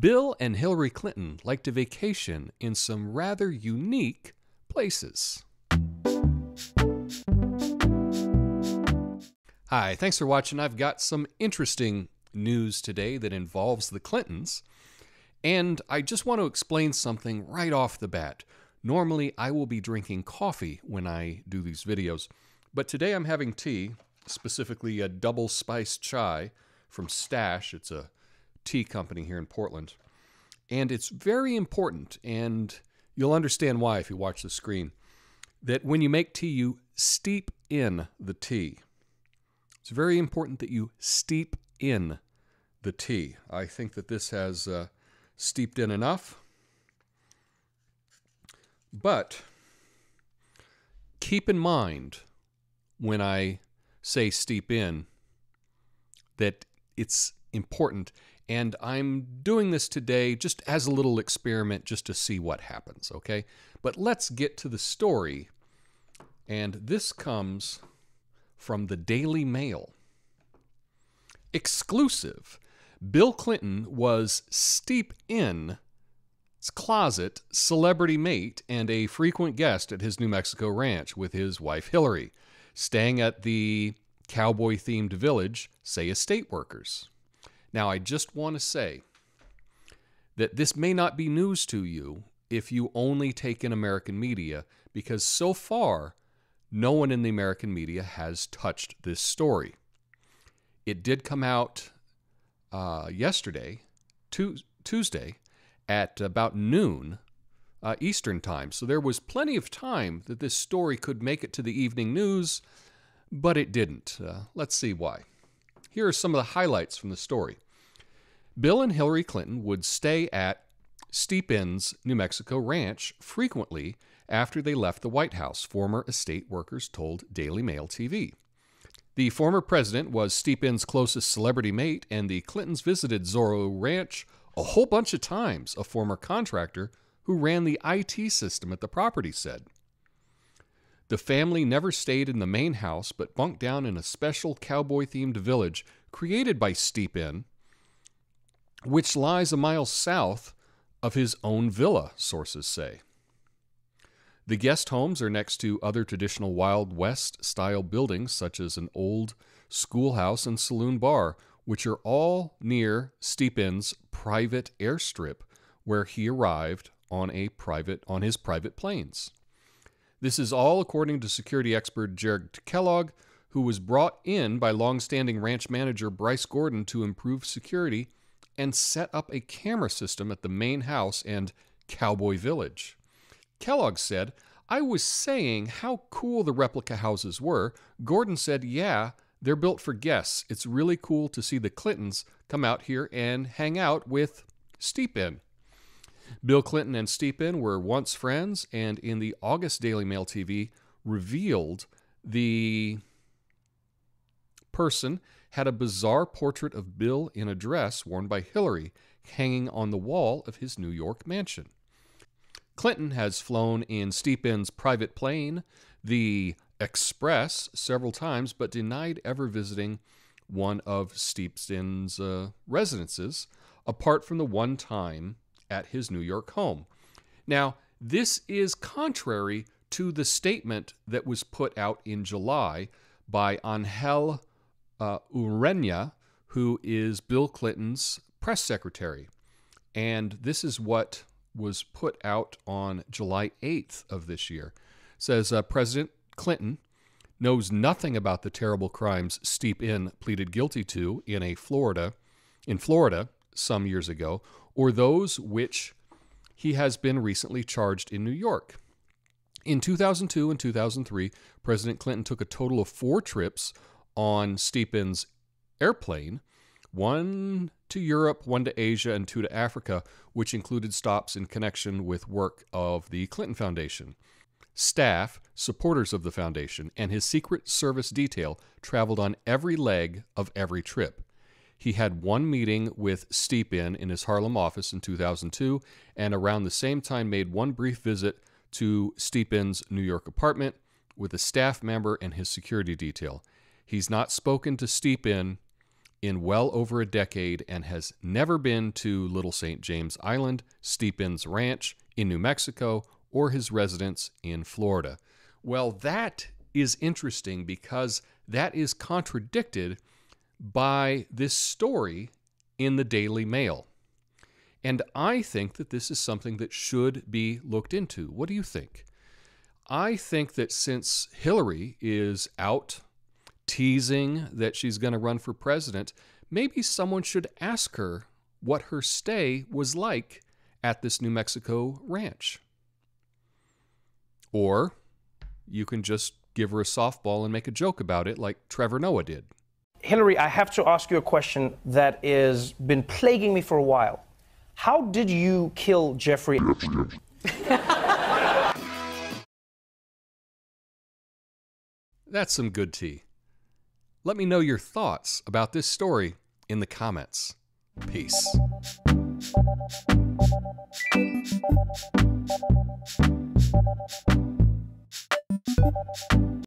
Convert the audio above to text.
Bill and Hillary Clinton like to vacation in some rather unique places. Hi, thanks for watching. I've got some interesting news today that involves the Clintons, and I just want to explain something right off the bat. Normally, I will be drinking coffee when I do these videos, but today I'm having tea, specifically a double spiced chai from Stash. It's a tea company here in Portland. And it's very important, and you'll understand why if you watch the screen, that when you make tea, you steep in the tea. It's very important that you steep in the tea. I think that this has steeped in enough. But keep in mind when I say steep in that it's important. And I'm doing this today just as a little experiment just to see what happens, okay? But let's get to the story. And this comes from the Daily Mail. Exclusive. Bill Clinton was steep in his closet, celebrity mate, and a frequent guest at his New Mexico ranch with his wife Hillary, staying at the cowboy-themed village, say estate workers. Now, I just want to say that this may not be news to you if you only take in American media, because so far, no one in the American media has touched this story. It did come out yesterday, Tuesday, at about noon Eastern time. So there was plenty of time that this story could make it to the evening news, but it didn't. Let's see why. Here are some of the highlights from the story. Bill and Hillary Clinton would stay at Steep Inn's New Mexico ranch frequently after they left the White House, former estate workers told Daily Mail TV. The former president was Steep Inn's closest celebrity mate, and the Clintons visited Zorro Ranch a whole bunch of times, a former contractor who ran the IT system at the property said. The family never stayed in the main house, but bunked down in a special cowboy-themed village created by Steep Inn, which lies a mile south of his own villa, sources say. The guest homes are next to other traditional Wild West-style buildings, such as an old schoolhouse and saloon bar, which are all near Steep Inn's private airstrip, where he arrived on his private planes. This is all according to security expert Jared Kellogg, who was brought in by longstanding ranch manager Bryce Gordon to improve security and set up a camera system at the main house and Cowboy Village. Kellogg said, "I was saying how cool the replica houses were. Gordon said, yeah, they're built for guests. It's really cool to see the Clintons come out here and hang out with Steep Inn." Bill Clinton and Steep Inn were once friends, and in the August Daily Mail TV revealed the person had a bizarre portrait of Bill in a dress worn by Hillary hanging on the wall of his New York mansion. Clinton has flown in Steep Inn's private plane, the Express, several times, but denied ever visiting one of Steep Inn's residences, apart from the one time at his New York home. Now, this is contrary to the statement that was put out in July by Angel Urena, who is Bill Clinton's press secretary. And this is what was put out on July 8th of this year. It says, President Clinton knows nothing about the terrible crimes Steep Inn pleaded guilty to in Florida some years ago, or those which he has been recently charged in New York. In 2002 and 2003, President Clinton took a total of 4 trips on Steep Inn's airplane, 1 to Europe, 1 to Asia, and 2 to Africa, which included stops in connection with work of the Clinton Foundation. Staff, supporters of the foundation, and his Secret Service detail traveled on every leg of every trip. He had one meeting with Steep Inn in his Harlem office in 2002, and around the same time made one brief visit to Steep Inn's New York apartment with a staff member and his security detail. He's not spoken to Steep Inn in well over a decade and has never been to Little St. James Island, Steep Ends Ranch in New Mexico, or his residence in Florida. Well, that is interesting because that is contradicted by this story in the Daily Mail. And I think that this is something that should be looked into. What do you think? I think that since Hillary is out teasing that she's going to run for president, maybe someone should ask her what her stay was like at this New Mexico ranch. Or you can just give her a softball and make a joke about it like Trevor Noah did. Hillary, I have to ask you a question that has been plaguing me for a while. How did you kill Jeffrey? That's some good tea. Let me know your thoughts about this story in the comments. Peace.